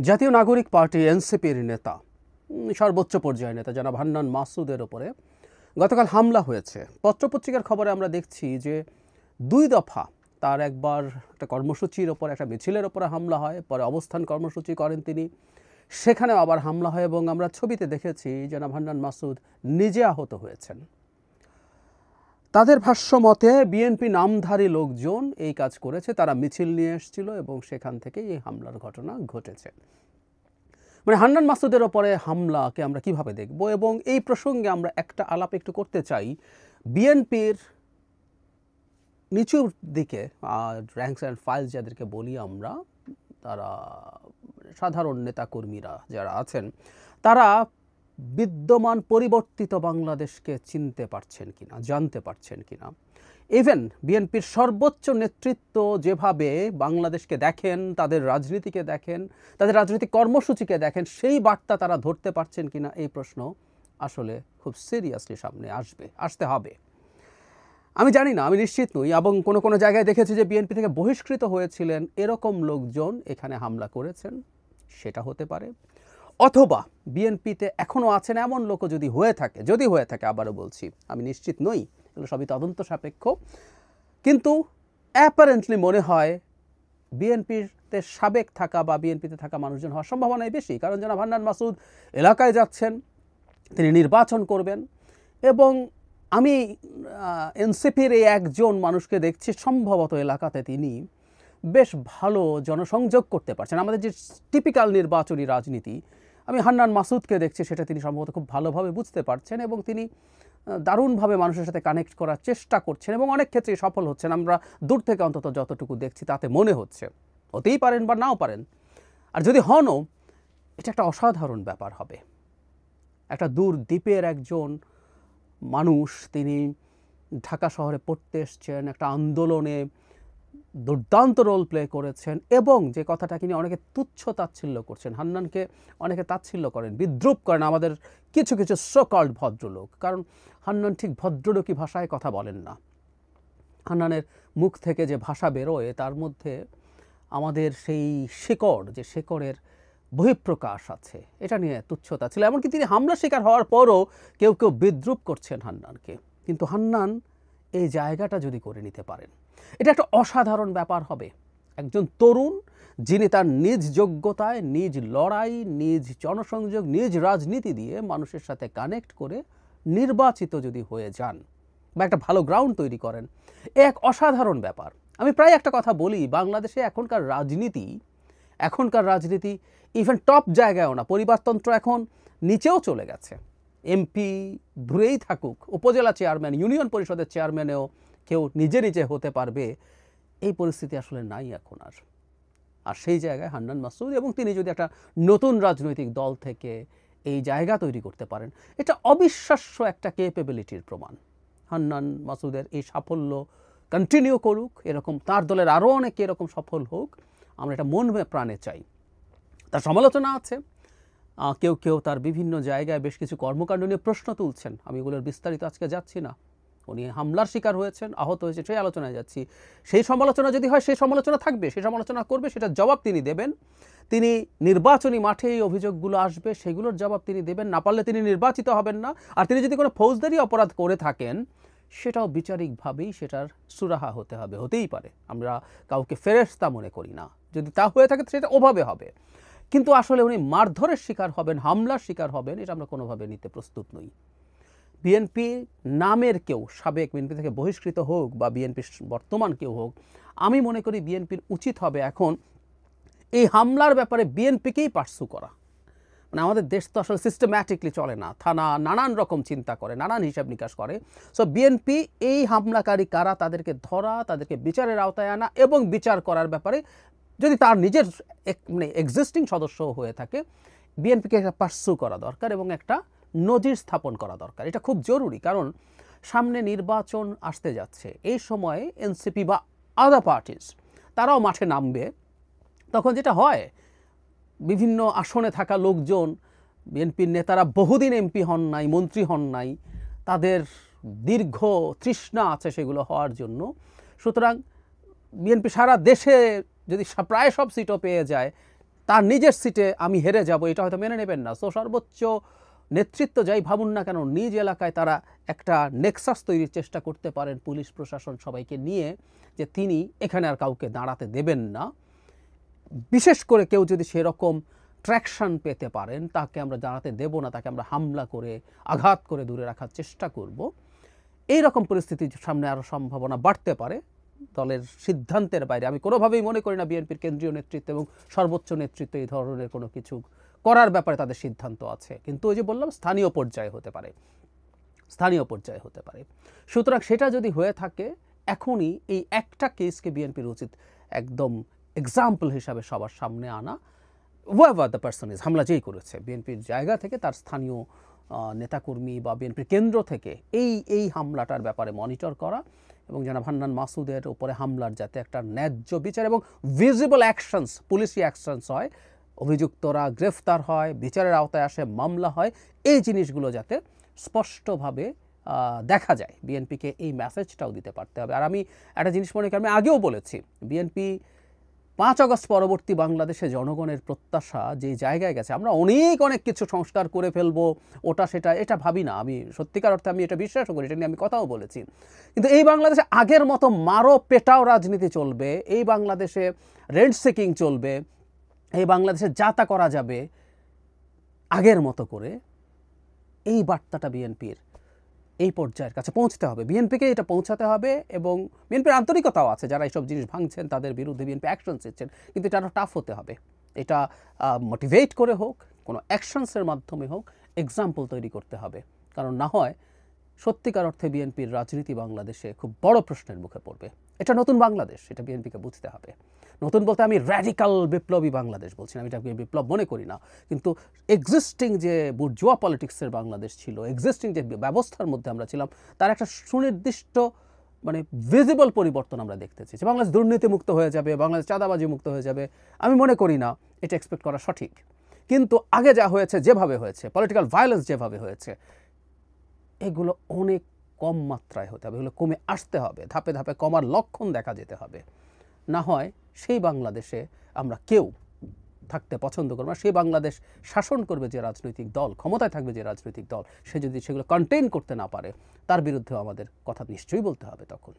জাতীয় নাগরিক পার্টি এনসিপির নেতা সর্বোচ্চ পর্যায়ের নেতা জনাব হান্নান মাসুদের ওপরে গতকাল হামলা হয়েছে। পত্রপত্রিকার খবরে আমরা দেখছি যে দুই দফা তার একবার একটা কর্মসূচির ওপর একটা মিছিলের ওপরে হামলা হয়, পরে অবস্থান কর্মসূচি করেন তিনি, সেখানেও আবার হামলা হয় এবং আমরা ছবিতে দেখেছি জনাব হান্নান মাসুদ নিজে আহত হয়েছেন। তাদের ভাষ্য মতে বিএনপি নামধারী লোকজন এই কাজ করেছে, তারা মিছিল নিয়ে এসেছিল এবং সেখান থেকে এই হামলার ঘটনা ঘটেছে। মানে হান্নান মাসুদের ওপরে হামলাকে আমরা কিভাবে দেখব, এবং এই প্রসঙ্গে আমরা একটা আলাপ একটু করতে চাই। বিএনপির নিচুর দিকে র্যাঙ্কস অ্যান্ড ফাইলস যাদেরকে বলি আমরা, তারা সাধারণ নেতাকর্মীরা যারা আছেন, তারা বিদ্যমান পরিবর্তিত বাংলাদেশকে চিনতে পারছেন কিনা, জানতে পারছেন কিনা। ইভেন বিএনপির সর্বোচ্চ নেতৃত্ব যেভাবে বাংলাদেশকে দেখেন, তাদের রাজনীতিকে দেখেন, তাদের রাজনৈতিক কর্মসূচিকে দেখেন, সেই বার্তা তারা ধরতে পারছেন কিনা, এই প্রশ্ন আসলে খুব সিরিয়াসলি সামনে আসতে হবে। আমি জানি না, আমি নিশ্চিত নই, এবং কোনো জায়গায় দেখেছি যে বিএনপি থেকে বহিষ্কৃত হয়েছিলেন এরকম লোকজন এখানে হামলা করেছেন, সেটা হতে পারে। অথবা বিএনপিতে এখনও আছেন এমন লোকও যদি হয়ে থাকে, আবারও বলছি আমি নিশ্চিত নই, এগুলো সবই তদন্ত সাপেক্ষ, কিন্তু অ্যাপারেন্টলি মনে হয় বিএনপিতে সাবেক থাকা বা বিএনপিতে থাকা মানুষজন হওয়ার সম্ভাবনাই বেশি। কারণ জনাব হান্নান মাসুদ এলাকায় যাচ্ছেন, তিনি নির্বাচন করবেন, এবং আমি এনসিপির এই একজন মানুষকে দেখছি সম্ভবত এলাকাতে তিনি বেশ ভালো জনসংযোগ করতে পারছেন। আমাদের যে টিপিক্যাল নির্বাচনী রাজনীতি, আমি হান্নান মাসুদকে দেখছি সেটা তিনি সম্ভবত খুব ভালোভাবে বুঝতে পারছেন, এবং তিনি দারুণভাবে মানুষের সাথে কানেক্ট করার চেষ্টা করছেন এবং অনেক ক্ষেত্রেই সফল হচ্ছেন। আমরা দূর থেকে অন্তত যতটুকু দেখছি তাতে মনে হচ্ছে, হতেই পারেন বা নাও পারেন, আর যদি হনও, এটা একটা অসাধারণ ব্যাপার হবে। একটা দূর দ্বীপের একজন মানুষ, তিনি ঢাকা শহরে পড়তে এসছেন, একটা আন্দোলনে দুর্দান্ত রোল প্লে করেছেন, এবং যে কথাটা তিনি অনেকে তুচ্ছ তাচ্ছিল্য করছেন, হান্নানকে অনেকে তাচ্ছিল্য করেন, বিদ্রুপ করেন আমাদের কিছু কিছু সো-কল্ড ভদ্রলোক, কারণ হান্নান ঠিক ভদ্রলোকী ভাষায় কথা বলেন না। হান্নানের মুখ থেকে যে ভাষা বেরোয় তার মধ্যে আমাদের সেই শেকড়, যে শেকড়ের বহিঃপ্রকাশ আছে, এটা নিয়ে তুচ্ছতা ছিল। এমনকি তিনি হামলা শিকার হওয়ার পরও কেউ বিদ্রুপ করছেন হান্নানকে। কিন্তু হান্নান এই জায়গাটা যদি করে নিতে পারেন, এটা একটা অসাধারণ ব্যাপার হবে। একজন তরুণ যিনি তার নিজ যোগ্যতায়, নিজ লড়াই, নিজ জনসংযোগ, নিজ রাজনীতি দিয়ে মানুষের সাথে কানেক্ট করে নির্বাচিত যদি হয়ে যান বা একটা ভালো গ্রাউন্ড তৈরি করেন, এক অসাধারণ ব্যাপার। আমি প্রায় একটা কথা বলি, বাংলাদেশে এখনকার রাজনীতি ইভেন টপ জায়গায়ও না, পরিবারতন্ত্র এখন নিচেও চলে গেছে। এমপি দূরেই থাকুক, উপজেলা চেয়ারম্যান, ইউনিয়ন পরিষদের চেয়ারম্যানেও কেউ নিজে হতে পারবে, এই পরিস্থিতি আসলে নাই এখন আর সেই জায়গায় হান্নান মাসুদ, এবং তিনি যদি একটা নতুন রাজনৈতিক দল থেকে এই জায়গা তৈরি করতে পারেন, এটা অবিশ্বাস্য একটা ক্যাপেবিলিটির প্রমাণ। হান্নান মাসুদের এই সাফল্য কন্টিনিউ করুক, এরকম তার দলের আরও অনেকে এরকম সফল হোক, আমরা এটা মন প্রাণে চাই। তার সমালোচনা আছে, কেউ তার বিভিন্ন জায়গায় বেশ কিছু কর্মকাণ্ড নিয়ে প্রশ্ন তুলছেন, আমি এগুলোর বিস্তারিত আজকে যাচ্ছি না। উনি হামলার শিকার হয়েছেন, আহত হয়েছে, সেই আলোচনায় যাচ্ছি। সেই সমালোচনা যদি হয়, সেই সমালোচনা থাকবে, সেই সমালোচনা করবে, সেটার জবাব তিনি দেবেন। তিনি নির্বাচনী মাঠে এই অভিযোগগুলো আসবে, সেগুলোর জবাব তিনি দেবেন। না পারলে তিনি নির্বাচিত হবেন না। আর তিনি যদি কোনো ফৌজদারি অপরাধ করে থাকেন, সেটাও বিচারিকভাবেই সেটার সুরাহা হতে হবে, হতেই পারে। আমরা কাউকে ফেরেশতা মনে করি না, যদি তা হয়ে থাকে সেটা ওভাবে হবে। কিন্তু আসলে উনি মারধরের শিকার হবেন, হামলার শিকার হবেন, এটা আমরা কোনোভাবে নিতে প্রস্তুত নই। বিএনপি নামের কেউ, সাবেক বিএনপি থেকে বহিষ্কৃত হোক বা বিএনপির বর্তমান কেউ হোক, আমি মনে করি বিএনপির উচিত হবে এখন এই হামলার ব্যাপারে বিএনপিকেই পার্সু করা। মানে আমাদের দেশ তো আসলে সিস্টেম্যাটিকলি চলে না, থানা নানান রকম চিন্তা করে, নানান হিসাব নিকাশ করে। সো বিএনপি এই হামলাকারী কারা, তাদেরকে ধরা, তাদেরকে বিচারের আওতায় আনা এবং বিচার করার ব্যাপারে, যদি তার নিজের মানে এক্সিস্টিং সদস্য হয়ে থাকে, বিএনপিকে একটা পার্সু করা দরকার এবং একটা নজির স্থাপন করা দরকার। এটা খুব জরুরি, কারণ সামনে নির্বাচন আসতে যাচ্ছে। এই সময়ে এনসিপি বা আদার পার্টিস তারাও মাঠে নামবে। তখন যেটা হয়, বিভিন্ন আসনে থাকা লোকজন, বিএনপির নেতারা বহুদিন এমপি হন নাই, মন্ত্রী হন নাই, তাদের দীর্ঘ তৃষ্ণা আছে সেগুলো হওয়ার জন্য। সুতরাং বিএনপি সারা দেশে যদি প্রায় সব সিটও পেয়ে যায়, তার নিজের সিটে আমি হেরে যাব এটা হয়তো মেনে নেবেন না। সো সর্বোচ্চ নেতৃত্ব যাই ভাবুন না কেন, নিজ এলাকায় তারা একটা নেক্সাস তৈরির চেষ্টা করতে পারেন পুলিশ প্রশাসন সবাইকে নিয়ে, যে তিনি এখানে আর কাউকে দাঁড়াতে দেবেন না। বিশেষ করে কেউ যদি সেরকম ট্র্যাকশন পেতে পারেন, তাকে আমরা দাঁড়াতে দেব না, তাকে আমরা হামলা করে আঘাত করে দূরে রাখার চেষ্টা করব। এই রকম পরিস্থিতির সামনে আরও সম্ভাবনা বাড়তে পারে। দলের সিদ্ধান্তের বাইরে আমি কোনোভাবেই মনে করি না বিএনপির কেন্দ্রীয় নেতৃত্ব এবং সর্বোচ্চ নেতৃত্ব এই ধরনের কোনো কিছু করার ব্যাপারে তাদের সিদ্ধান্ত আছে, কিন্তু ওই যে বললাম স্থানীয় পর্যায়ে হতে পারে, স্থানীয় পর্যায়ে হতে পারে। সুতরাং সেটা যদি হয়ে থাকে, এখনই এই একটা কেসকে বিএনপির উচিত একদম এক্সাম্পল হিসাবে সবার সামনে আনা। whoever the person is, হামলা যেই করেছে বিএনপির জায়গা থেকে তার স্থানীয় নেতাকর্মী বা বিএনপির কেন্দ্র থেকে এই হামলাটার ব্যাপারে মনিটর করা এবং জনাব হান্নান মাসুদের উপরে হামলার যাতে একটা ন্যায্য বিচার এবং ভিজিবল অ্যাকশনস, পুলিশি অ্যাকশনস হয়, অভিযুক্তরা গ্রেফতার হয়, বিচারের আওতায় আসে, মামলা হয়, এই জিনিসগুলো যাতে স্পষ্টভাবে দেখা যায়। বিএনপিকে এই মেসেজটাও দিতে পারতে হবে। আর আমি একটা জিনিস মনে করি, আমি আগেও বলেছি, বিএনপি 5 আগস্ট পরবর্তী বাংলাদেশে জনগণের প্রত্যাশা যে জায়গায় গেছে, আমরা অনেক কিছু সংস্কার করে ফেলবো, ওটা সেটা এটা ভাবি না। আমি সত্যিকার অর্থে আমি এটা বিশ্বাসও করি, এটা নিয়ে আমি কথাও বলেছি। কিন্তু এই বাংলাদেশে আগের মতো মারো পেটাও রাজনীতি চলবে, এই বাংলাদেশে রেন্ট সিকিং চলবে, এই বাংলাদেশে যাতা করা যাবে আগের মতো করে, এই বার্তাটা বিএনপির এই পর্যায়ের কাছে পৌঁছতে হবে, বিএনপিকে এটা পৌঁছাতে হবে। এবং বিএনপির আন্তরিকতাও আছে, যারা এইসব জিনিস ভাঙছেন তাদের বিরুদ্ধে বিএনপি অ্যাকশনস নিচ্ছেন, কিন্তু এটা আরও টাফ হতে হবে। এটা মোটিভেট করে হোক, কোনো অ্যাকশনসের মাধ্যমে হোক, এক্সাম্পল তৈরি করতে হবে। কারণ না হয় সত্যিকার অর্থে বিএনপির রাজনীতি বাংলাদেশে খুব বড় প্রশ্নের মুখে পড়বে। এটা নতুন বাংলাদেশ, এটা বিএনপিকে বুঝতে হবে। নতুন বলতে আমি র্যাডিক্যাল বিপ্লবী বাংলাদেশ বলছি না, আমি এটাকে বিপ্লব মনে করি না, কিন্তু এক্সিস্টিং যে বুর্জোয়া পলিটিক্সের বাংলাদেশ ছিল, এক্সিস্টিং যে ব্যবস্থার মধ্যে আমরা ছিলাম, তার একটা সুনির্দিষ্ট মানে ভিজিবল পরিবর্তন আমরা দেখতেছি। যে বাংলাদেশ দুর্নীতিমুক্ত হয়ে যাবে, বাংলাদেশ চাঁদাবাজি মুক্ত হয়ে যাবে, আমি মনে করি না এটা এক্সপেক্ট করা সঠিক। কিন্তু আগে যা হয়েছে, যেভাবে হয়েছে, পলিটিক্যাল ভায়োলেন্স যেভাবে হয়েছে, এগুলো অনেক কম মাত্রায় হতে হবে, এগুলো কমে আসতে হবে, ধাপে ধাপে কমার লক্ষণ দেখা যেতে হবে। না হয় সেই বাংলাদেশে আমরা কেউ থাকতে পছন্দ করবো না। সেই বাংলাদেশ শাসন করবে যে রাজনৈতিক দল, ক্ষমতায় থাকবে যে রাজনৈতিক দল, সে যদি সেগুলো কন্টেইন করতে না পারে, তার বিরুদ্ধেও আমাদের কথা নিশ্চয়ই বলতে হবে তখন।